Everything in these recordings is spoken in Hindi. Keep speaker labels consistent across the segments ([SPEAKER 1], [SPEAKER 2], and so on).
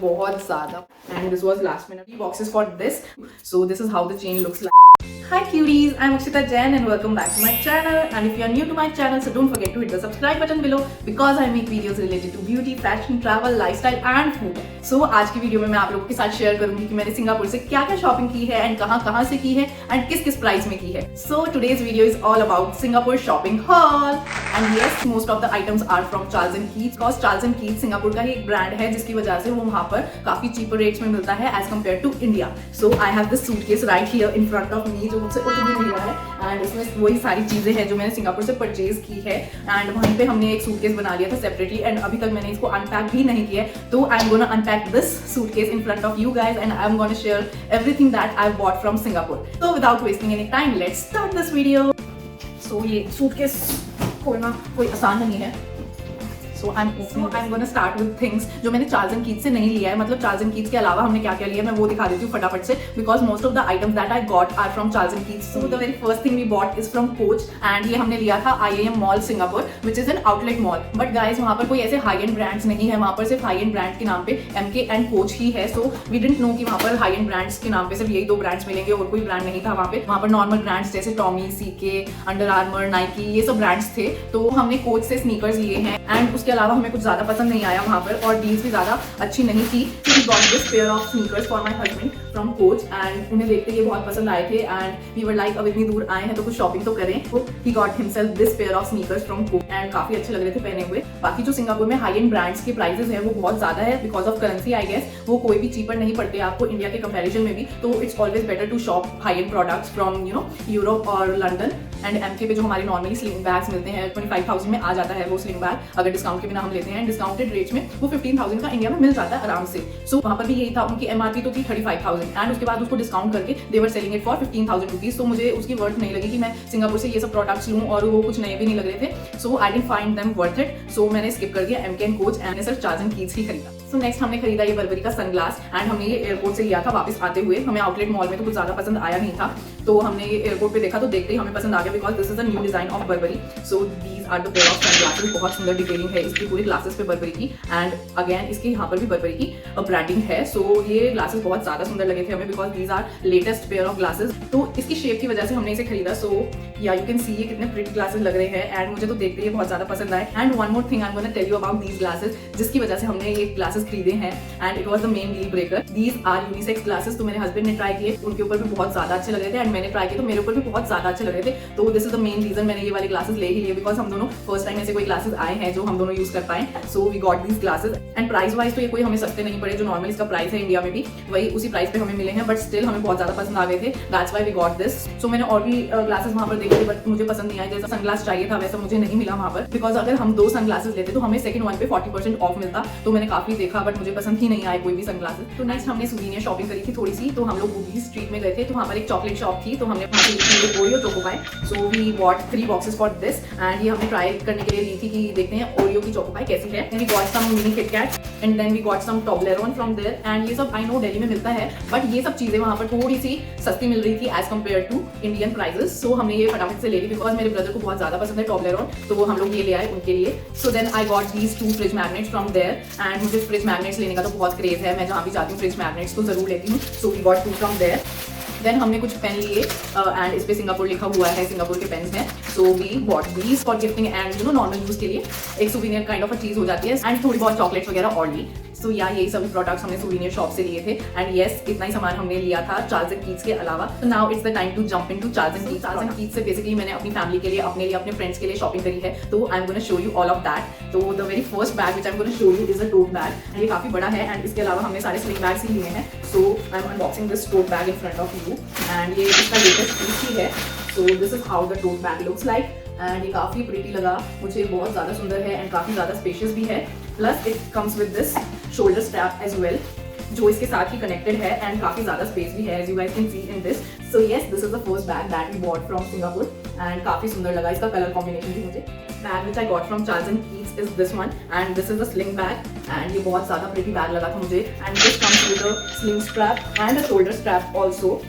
[SPEAKER 1] बहुत ज़्यादा। And this was last minute boxes for this, so this is how the chain looks like. Hi cuties, I'm Akshita Jain and welcome back to my channel. And if you are new to my channel, so don't forget to hit the subscribe button below because I make videos related to beauty, fashion, travel, lifestyle and food. So आज की वीडियो में मैं आप लोगों के साथ शेयर करूंगी कि मैंने सिंगापुर से क्या क्या शॉपिंग की है एंड कहाँ से की है एंड किस किस प्राइस में की है. So today's video is all about Singapore shopping haul. And yes, most of the items are from Charles and Keith because Charles and Keith Singapore का ही एक ब्रांड है जिसकी वजह से वो वहाँ पर काफी चीपर रेट्स में मिलता है as compare to India. So I have this suitcase right here in front of me जो मुझसे उतनी मिला है एंड इसमें वही सारी चीजें हैं जो मैंने सिंगापुर से परचेज की है. एंड वहीं पे हमने एक सूटकेस बना लिया था सेपरेटली एंड अभी तक मैंने इसको अनपैक भी नहीं किया है. तो I am gonna unpack this suitcase in front of you guys and I am gonna share everything that I bought from Singapore. So without wasting any time, let's start this video. So ये सूटकेस खोलना कोई आसान नहीं है. So I'm gonna start with things जो मैंने चार्ल्स एंड कीथ से नहीं लिया है. मतलब चार्ल्स एंड कीथ के अलावा हमने क्या क्या लिया है मैं वो दिखा देती हूँ फटाफट से because most of the items that I got are from Charles and Keith. So the very first thing we bought is from Coach and ये हमने लिया था IAM Mall Singapore which is an outlet mall. But guys वहाँ पर कोई ऐसे हाई एंड ब्रांड्स नहीं है. वहाँ पर सिर्फ हाई एंड ब्रांड के नाम पे MK and Coach ही है. So we didn't know कि वहाँ पर हाई एंड ब्रांड्स के नाम पे सिर्फ यही दो ब्रांड्स मिलेंगे और कोई ब्रांड नहीं था वहाँ पे. वहाँ पर नॉर्मल ब्रांड्स जैसे Tommy, CK, under armour, Nike ये सब ब्रांड्स थे. तो हमने कोच से स्नीकर्स लिए हैं एंड उसके अलावा हमें कुछ ज्यादा पसंद नहीं आया वहाँ पर और डील्स भी ज्यादा अच्छी नहीं थी. We got this pair of sneakers for my husband from Coach and उन्हें देखते ये बहुत पसंद आए थे and we were like अब इतनी दूर आए हैं तो कुछ शॉपिंग तो करें. तो he got himself this pair of sneakers from Coach and काफी अच्छे लग रहे थे पहने हुए. बाकी जो सिंगापुर में हाई एंड ब्रांड्स के प्राइसेस है वो बहुत ज्यादा है because of currency I guess. वो कोई भी चीपर नहीं पड़ते आपको इंडिया के कंपैरिजन में भी. तो it's always better to shop high end products from Europe और लंदन. एंड MK पे जो हमारे नॉर्मली स्लिंग बैग्स मिलते हैं 25,000 में आ जाता है वो स्लिंग बैग अगर डिस्काउंट के बिना हम लेते हैं. डिस्काउंटेड रेट्स में वो 15,000 का इंडिया में मिल जाता है आराम से. सो वहाँ पर भी यही था. उनकी MRP तो थी 35,000 एंड उसके बाद उसको डिस्काउंट करके they were selling it for 15,000 rupees. तो मुझे उसकी वर्थ नहीं लगी कि मैं सिंगापुर से ये सब प्रोडक्ट्स लूँ और वो कुछ नए भी नहीं लग रहे थे. So I didn't find them worth it. So मैंने स्किप कर दिया MK एंड कोच एंड सिर्फ चार्ल्स एंड कीथ ही खरीदा. सो नेक्स्ट हमने खरीदा ये बर्बरी का सनग्लास एंड हमने ये एयरपोर्ट से लिया था वापस आते हुए. हमें आउटलेट मॉल में तो कुछ ज्यादा पसंद आया नहीं था तो हमने ये एयरपोर्ट पे देखा तो देखते ही हमें पसंद आ गया because this is a new design of Burberry. So these are the pair of sunglasses. बहुत सुंदर डिटेलिंग है इसकी पूरी ग्लासेस पे बर्बरी की एंड अगेन इसके यहाँ पर भी बर्बरी की ब्रांडिंग है. सो ये ग्लासेस बहुत ज्यादा सुंदर लगे थे हमें because these are latest pair of glasses. तो इसकी शेप की वजह से हमने इसे खरीदा. सो या यू कैन सी ये कितने प्रिटी ग्लासेस लग रहे हैं एंड मुझे तो देखते ही बहुत ज्यादा पसंद आए. And one more thing I am gonna tell you about these glasses जिसकी वजह से हमने ये ग्लासेस खरीदे हैं and it was the main deal breaker. These are unisex glasses. तो मेरे हस्बैंड ने ट्राई किए उनके ऊपर भी बहुत ज्यादा अच्छे लग रहे थे एंड मैंने ट्राई किए तो मेरे ऊपर भी बहुत ज्यादा अच्छे लग रहे थे. तो this is the main reason मैंने ये वाले ग्लासेस ले ही लिए बिकॉज हम दोनों फर्स्ट टाइम ऐसे कोई ग्लासेस आए हैं जो हम दोनों यूज कर पाए. So we got these glasses and price wise तो ये कोई हमें सस्ते नहीं पड़े. जो नॉर्मल इसका प्राइस है इंडिया में भी वही उसी प्राइस पे हमें मिले हैं बट स्टिल हमें बहुत ज्यादा पसंद आ गए थे. That's why we got this. So मैंने और भी ग्लासेस वहाँ पर देखे थे बट मुझे पसंद नहीं आए. जैसा सनग्लास चाहिए था वैसा मुझे नहीं मिला वहाँ पर बिकॉज अगर हम 2 सनग्लासेस लेते तो हमें सेकंड वन पे 40% ऑफ मिलता. तो मैंने काफी देखा बट मुझे पसंद ही नहीं आए कोई भी सनग्लासेस. तो नेक्स्ट हमने सुवीनियर शॉपिंग करी थी थोड़ी सी. तो हम लोग बुगी स्ट्रीट में गए थे तो वहाँ पर एक चॉकलेट शॉप थी. तो हमने Oreo choco pie. So we bought 3 boxes for this and ये हमने ट्राई करने के लिए ली थी कि देखते हैं ओरियो की चोको पाई कैसी है. We got some mini KitKat and then we got some Toblerone from there. And ये सब आई नो दिल्ली में मिलता है बट ये सब चीजें वहाँ पर थोड़ी सी सस्ती मिल रही थी as compare to Indian prices. So हमने ये फटाफट से ले ली बिकॉज मेरे ब्रदर को बहुत ज्यादा पसंद है टॉबलेरोन. तो हम लोग ये ले आए उनके लिए. So then I got these 2 fridge magnets from there and मुझे फ्रिज मैग्नेट्स लेने का तो बहुत क्रेज है. मैं जहाँ भी जाती हूँ फ्रिज मैग्नेट्स तो जरूर लेती हूँ. So we got 2 from there. Then हमने कुछ पेन लिए एंड इस पे सिंगापुर लिखा हुआ है. सिंगापुर के पेन्स हैं. So we bought these for gifting and normal use के लिए एक सुवीनियर काइंड ऑफ अ चीज हो जाती है एंड थोड़ी बहुत चॉकलेट्स वगैरह और ली. सो या यही सभी प्रोडक्ट्स हमने सुवीनियर शॉप से लिए थे एंड येस इतना ही सामान हमने लिया था चार्ल्स एंड कीथ के अलावा. Now it's the time to jump into Charles and Keith. Charles and Keith से बेसिकली मैंने अपनी फैमिली के लिए अपने फ्रेंड्स के लिए शॉपिंग करी है. तो I am gonna show you all of that. तो the very first bag which I am gonna show you is a tote bag. ये काफी बड़ा है एंड इसके अलावा हमने सारे स्लिंग बैग्स ही लिए हैं. So I am unboxing this tote bag in front of you and ये इसका लेटेस्ट पीस ही है. So this is how the tote bag looks like and ये काफी प्रिटी लगा मुझे. बहुत ज्यादा सुंदर है एंड काफी ज्यादा स्पेशियस भी है. Plus it comes with this shoulder strap as well जो इसके साथ ही कनेक्टेड है एंड काफी ज्यादा स्पेस भी है as you guys can see in this. So yes this is the first bag that we bought from Singapore and काफी सुंदर लगा इसका कलर कॉम्बिनेशन भी मुझे. Bag which I got from Charles and Keith is this one and this is a sling bag and ये बहुत ज्यादा प्रिटी बैग लगा था मुझे. And this comes with a sling strap and a shoulder strap also.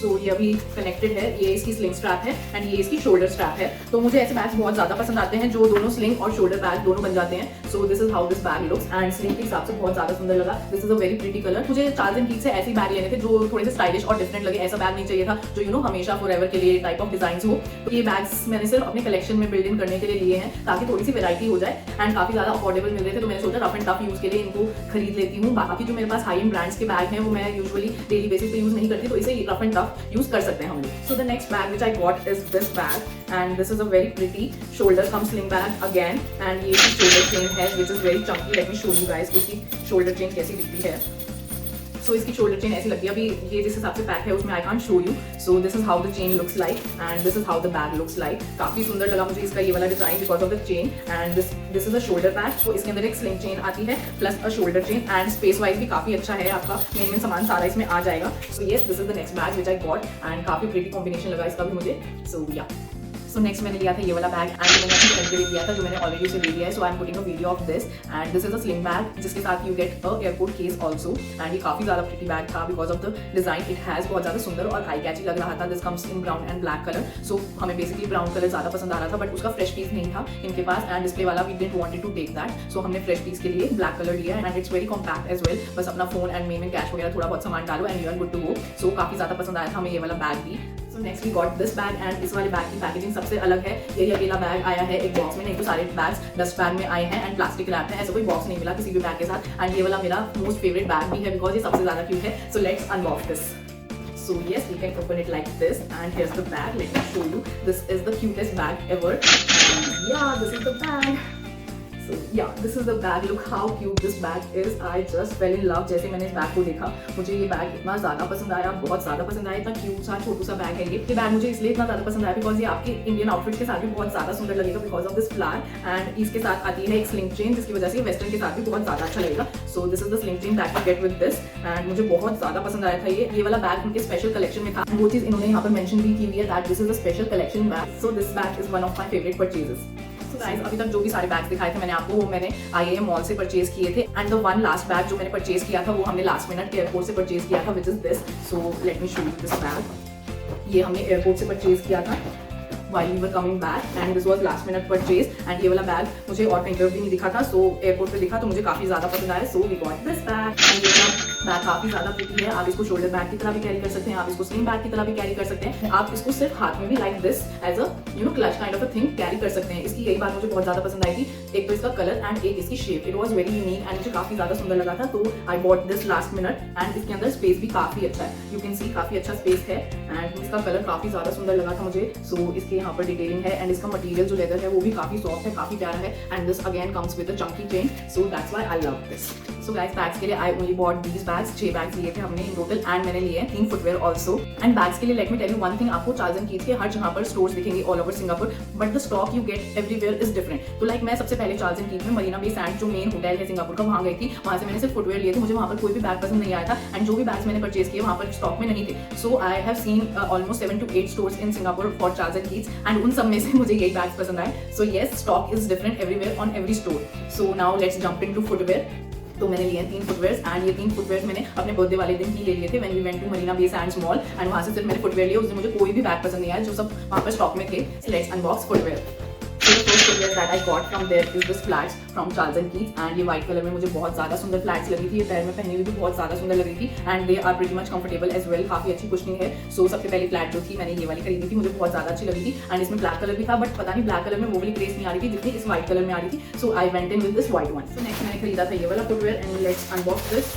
[SPEAKER 1] सो ये अभी कनेक्टेड है, ये इसकी स्लिंग स्ट्रैप है एंड ये इसकी शोल्डर स्ट्रैप है। तो मुझे ऐसे बैग्स बहुत ज्यादा पसंद आते हैं जो दोनों स्लिंग और शोल्डर बैग दोनों बन जाते हैं। सो this is how this bag looks and sling के हिसाब से बहुत ज्यादा सुंदर लगा। This is a very pretty colour. मुझे चार्ल्स एंड कीथ से ऐसी बैग लेने थे जो थोड़े से स्टाइलिश और डिफरेंट लगे। ऐसा बैग नहीं चाहिए था जो यू नो हमेशा फॉरएवर के लिए टाइप ऑफ डिजाइन हो। तो ये बैग्स मैंने सिर्फ अपने कलेक्शन में बिल्ड इन करने के लिए लिए हैं ताकि थोड़ी सी वैरायटी हो जाए एंड काफी ज्यादा अफोर्डेबल मिल रहे थे। तो मैंने सोचा रफ एंड टफ यूज के लिए इनको खरीद लेती हूँ। बाकी जो मेरे पास हाई एंड ब्रांड्स के बैग हैं वो मैं यूजुअली डेली बेसिस पे यूज नहीं करती, तो इसे रफ एंड टफ यूज कर सकते हैं हम लोग। So the next bag which I got is this bag and this is a very pretty shoulder come sling bag again and ये शोल्डर चेन है which is very Chunky. Let me show you guys इसकी शोल्डर चेन कैसी दिखती है। सो इसकी शोल्डर चेन ऐसी लगती है। अभी ये जिस हिसाब से पैक है उसमें I can't show you. So this is how the chain looks like and this is how the bag looks like. काफी सुंदर लगा मुझे इसका ये वाला design because of the chain and this is a shoulder bag. तो इसके अंदर एक स्लिंग चेन आती है plus a shoulder chain and space wise भी काफी अच्छा है। आपका मेन सामान सारा इसमें आ जाएगा। सो yes this is the next bag which I got and काफी प्रीटी कॉम्बिनेशन लगा इसका भी मुझे। सो या सो नेक्स्ट मैंने लिया था ये वाला बैग एंड मैंने अपने फ्रेंड के लिए लिया था जो मैंने ऑलरेडी उसे ले लिया है। So I am putting a video of this and this is a sling bag जिसके साथ you get a airport case also and ये काफी ज्यादा प्रीटी बैग था because of the design. It has बहुत ज्यादा सुंदर और आई कैची लग रहा था। This comes in brown and black colour. So हमें बेसिकली ब्राउन कलर ज्यादा पसंद आ रहा था बट उसका फ्रेश पीस नहीं था इनके पास एंड डिस्प्ले वाला we didn't wanted to take that. So हमने फ्रेश पीस के लिए ब्लैक कलर लिया and it's very compact as well. बस अपना फोन एंड मेन कैश वगैरह थोड़ा बहुत सामान डालो and you are good to go. So काफी ज्यादा पसंद आया था हमें ये वाला बैग भी। So next we got this bag and इस वाले बैग की पैकेजिंग सबसे अलग है। यही अकेला बैग आया है एक बॉक्स में, नहीं तो सारे बैग्स डस्ट बैग में आए हैं एंड प्लास्टिक रैप है। ऐसा कोई बॉक्स नहीं मिला किसी भी बैग के साथ एंड ये वाला मेरा मोस्ट फेवरेट बैग भी है बिकॉज ये सबसे ज्यादा क्यूट है। So let's unbox this. So yes, we can open it like this and here's the bag. Let me show you. This is the cutest bag ever. And yeah, this is the bag. So yeah, this is the bag. Look how cute this bag is. I just fell in love जैसे मैंने इस बैग को देखा। मुझे ये बैग इतना ज़्यादा पसंद आया, बहुत ज़्यादा पसंद आया। इतना क्यूट सा छोटू सा बैग है ये बैग मुझे इसलिए इतना ज़्यादा पसंद आया बिकॉज ये आपके इंडियन आउटफिट के साथ भी बहुत ज़्यादा सुंदर लगेगा because of this flower and इसके साथ आती है एक स्लिंग चेन जिसकी वजह से वेस्टर्न के साथ भी बहुत ज़्यादा अच्छा लगेगा। सो this is the sling chain that you get with this and मुझे बहुत ज़्यादा पसंद आया था ये वाला बैग उनके स्पेशल कलेक्शन में था। वो चीज़ इन्होंने यहाँ पर मेंशन भी की हुई है that this is a special collection bag. So this bag is one of my favourite purchases. Guys अभी तक जो भी सारे बैग्स दिखाए थे मैंने आपको वो मैंने IAM मॉल से परचेज किए थे and the one last bag जो मैंने परचेज किया था वो हमने लास्ट मिनट एयरपोर्ट से परचेज किया था which is this. So let me show you this bag. ये हमने एयरपोर्ट से परचेज किया था while we were coming back and this was last minute purchase and ये वाला बैग मुझे और कहीं पर भी नहीं दिखा था। सो एयरपोर्ट पे दिखा तो मुझे काफी ज्यादा पसंद आया। So we got this bag and ये बैग काफी ज्यादा प्रीटी है। आप इसको शोल्डर बैग की तरह भी कैरी कर सकते हैं, आप इसको स्लिंग बैग की तरह भी कैरी कर सकते हैं, आप इसको सिर्फ हाथ में भी like this as a you know clutch kind of a thing carry कर सकते हैं। इसकी यही बात मुझे बहुत ज्यादा पसंद आई थी, एक तो इसका कलर एंड एक इसकी shape. It was very unique and मुझे काफी ज्यादा सुंदर लगा था। तो I bought this last minute and इसके अंदर स्पेस भी काफी अच्छा है। यू कैन सी काफी अच्छा स्पेस है एंड इसका कलर काफी ज्यादा सुंदर लगा था मुझे। सो इसके यहाँ पर डिटेलिंग है एंड इसका मटेरियल जो लेदर है वो भी काफी सॉफ्ट है, काफी प्यारा है and this again comes with a Chunky chain. So that's why I love this. So guys bags के लिए I only bot these bags. 6 bags लिए थे हमने इन टोटल एंड मैंने लिए 3 फुटवेयर ऑल्सो। एंड बैग्स के लिए let me tell you one thing, आपको चार्ल्स एंड कीथ के हर जगह पर स्टोर्स दिखेंगे all over Singapore but the stock you get everywhere is different. तो लाइक मैं सबसे पहले चार्ल्स एंड कीथ में मरीना बे सैंड जो मेन होटल है सिंगापुर का वहाँ गई थी। वहाँ से मैंने सिर्फ फुटवेयर लिए थे, मुझे वहाँ पर कोई भी बैग पसंद नहीं आया था एंड जो भी बैग्स मैंने परचेज किए वहाँ पर स्टॉक में नहीं थे। So I have seen almost 7 to 8 stores in Singapore for Charles and Keith and उन सब में से मुझे यही बैग्स पसंद आए। So yes stock is different everywhere on every store. So now let's jump into footwear. तो मैंने लिए 3 फुटवेयर्स एंड ये 3 फुटवेयर मैंने अपने बर्थडे वाले दिन ही ले लिए थे when we went to Marina Bay Sands mall and वहाँ से सिर्फ मैंने फुटवेयर लिए। उस दिन मुझे कोई भी बैग पसंद नहीं आया, जो सब वहाँ पर स्टॉक में थे। Let's unbox footwear. So the first footwear that I got from there is this flats from Charles and Keith and ये white color में मुझे बहुत ज़्यादा सुंदर flats लगी थी। ये पैर में पहनी हुई भी बहुत ज़्यादा सुंदर लग रही थी and they are pretty much comfortable as well। काफ़ी अच्छी कुशनिंग है। So सबसे पहली फ्लैट जो थी मैंने ये वाली खरीदी थी, मुझे बहुत ज़्यादा अच्छी लगी थी एंड इसमें ब्लैक कलर भी था बट पता नहीं ब्लैक कलर में वो वाली ग्रेस नहीं आ रही थी जितनी इस व्हाइट कलर में आ रही थी। So I went in with this white one. So next मैंने खरीदा था ये वाला footwear and let's unbox this.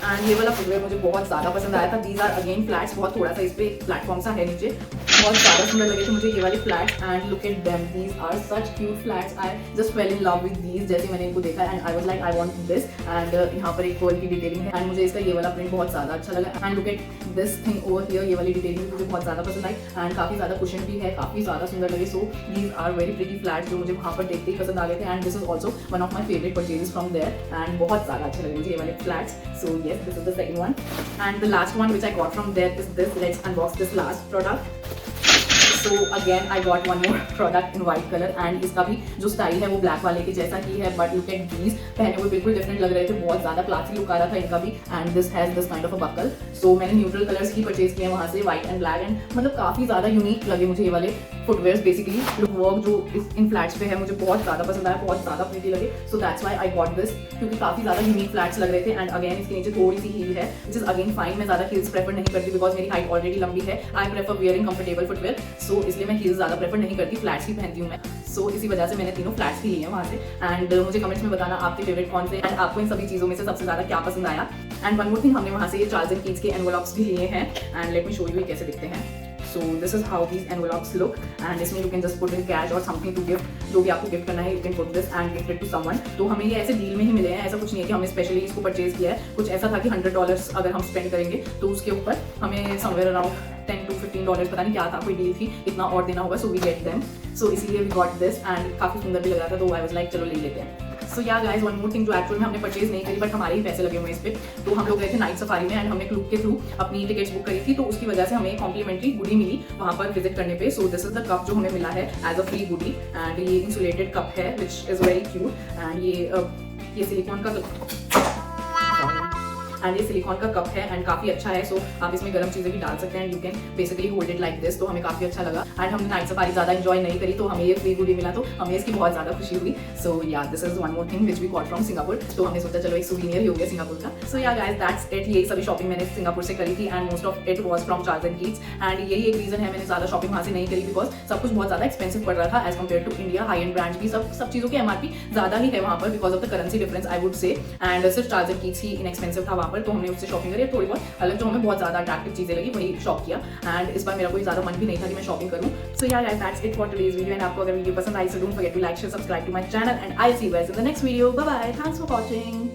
[SPEAKER 1] And ये वाला फुटवेयर मुझे बहुत ज़्यादा पसंद आया था। दीज आर अगेन फ्लैट्स, बहुत थोड़ा सा इस पे प्लेटफॉर्म सा है नीचे, बहुत ज़्यादा सुंदर लगे थे मुझे ये वाले flats and look at them, these are such cute flats. I just fell in love with these. जैसे मैंने इनको देखा and I was like I want this and यहाँ पर एक पर्ल की डिटेलिंग है एंड मुझे इसका ये वाला प्रिंट बहुत ज़्यादा अच्छा लगा and look at this thing over here. ये वाली डिटेलिंग मुझे बहुत ज़्यादा पसंद आई एंड काफ़ी ज़्यादा कुशन भी है, काफ़ी ज़्यादा सुंदर लगे। So these are very pretty flats जो मुझे वहाँ पर देखते ही पसंद आ गए थे and this is also one of my favourite purchases from there and बहुत ज़्यादा अच्छे लगे मुझे ये वाले flats. So yes this is the second one and the last one which I got from there is this. Let's unbox this last product. So again I got one more product in white colour and इसका भी जो स्टाइल है वो ब्लैक वाले के जैसा ही है, बट लुक एट दीज, पहने हुए बिल्कुल डिफरेंट लग रहे थे, बहुत ज्यादा क्लासी लुक आ रहा था इनका भी। And this has this kind of a buckle. So मैंने न्यूट्रल कलर्स ही परचेज किए वहाँ से, व्हाइट एंड ब्लैक, एंड मतलब काफी ज्यादा यूनिक लगे मुझे ये वाले फुटवेयर्स। बेसिकली लुक वर्क जो इन फ्लैट्स पे है मुझे बहुत ज्यादा पसंद आया, बहुत ज्यादा प्रीटी लगे। So that's why I got this, क्योंकि काफी ज्यादा यूनिक फ्लैट्स लग रहे थे। एंड अगेन इसके नीचे थोड़ी सी हील है, विच इज अगेन फाइन। मैं ज्यादा हील्स प्रेफर नहीं करती बिकॉज मेरी हाइट ऑलरेडी लंबी है। I prefer wearing comfortable footwear, so इसलिए मैं हील्स ज्यादा प्रेफर नहीं करती, फ्लैट्स ही पहनती हूँ मैं। सो इसी वजह से मैंने तीनों फ्लैट्स ही लिए हैं वहाँ से। एंड मुझे कमेंट्स में बताना आपके फेवरेट कौन से, एंड आपको इन सभी चीज़ों में से सबसे ज़्यादा क्या पसंद आया। एंड वन मोर थिंग, हमने वहाँ से ये चार्ल्स एंड कीट्स के एनवेलप्स भी लिए हैं, and let me show you कैसे दिखते हैं। So this is how these envelopes look, and इसमें you can just put in cash or something to gift, जो भी आपको गिफ्ट करना है you can put this and gift it to someone। तो हमें ये ऐसे डील में ही मिले हैं, ऐसा कुछ नहीं है कि हमने स्पेशली इसको परचेज किया है। कुछ ऐसा था कि $100 अगर हम स्पेंड करेंगे तो उसके ऊपर हमें समवेयर अराउंड $10 to $15 पता नहीं क्या था, कोई डील थी, इतना और देना होगा। सो वी गेट देम, सो इसीलिए वी गॉट दिस, एंड काफ़ी सुंदर भी लग रहा था, तो आई वाज लाइक चलो ले लेते हैं। सो yeah guys, one more thing जो एक्चुअल में हमने परचेज नहीं करी बट हमारे ही पैसे लगे हुए इस पे। तो हम लोग गए थे नाइट सफारी में, एंड हमने क्लूब के थ्रू अपनी टिकट्स बुक करी थी, तो उसकी वजह से हमें कॉम्प्लीमेंट्री गुडी मिली वहाँ पर विजिट करने पे। So this is the cup जो हमें मिला है as a free goodie, and ये इंसुलेटेड कप है which is very cute. And ये सिलिकॉन का कप है एंड काफी अच्छा है। सो आप इसमें गर्म चीजें भी डाल सकते हैं, you can basically hold it like this. तो हमें काफी अच्छा लगा, एंड हमने नाइट सफारी ज्यादा एंजॉय नहीं करी, तो हमें ये फ्री गुडी मिला, तो हमें इसकी बहुत ज्यादा खुशी हुई। So yeah this is one more thing which we got from Singapore. तो हमने सोचा चलो एक सुवीनियर ही हो गया सिंगापुर का। सो या गाइस, दैट्स इट। यही सभी शॉपिंग मैंने सिंगापुर से करी थी, and most of it was from Charles and Keats. And यही एक रीजन है मैंने ज्यादा शॉपिंग वहाँ से नहीं करी, बिकॉज सब कुछ बहुत ज्यादा एक्सपेंसिव पड़ रहा था as compare to India. High end brands भी सब चीजों की एमआरपी ज्यादा ही है वहाँ पर, because of the currency difference I would say. And सिर्फ चार्ल्स एंड कीट्स ही इनएक्सपेंसिव था वहाँ पर, तो हमने उससे शॉपिंग करी। थोड़ी बहुत अलग जो हमें बहुत ज्यादा अट्रैक्टिव चीजें लगी वही शॉप किया, एंड इस बार मेरा कोई ज्यादा मन भी नहीं था कि मैं शॉपिंग करूं। So yeah guys, that's it for today's video. And आपको अगर वीडियो पसंद आई, so don't forget to like, share, subscribe to my channel, and I see you guys in the next video. Bye bye, thanks for watching.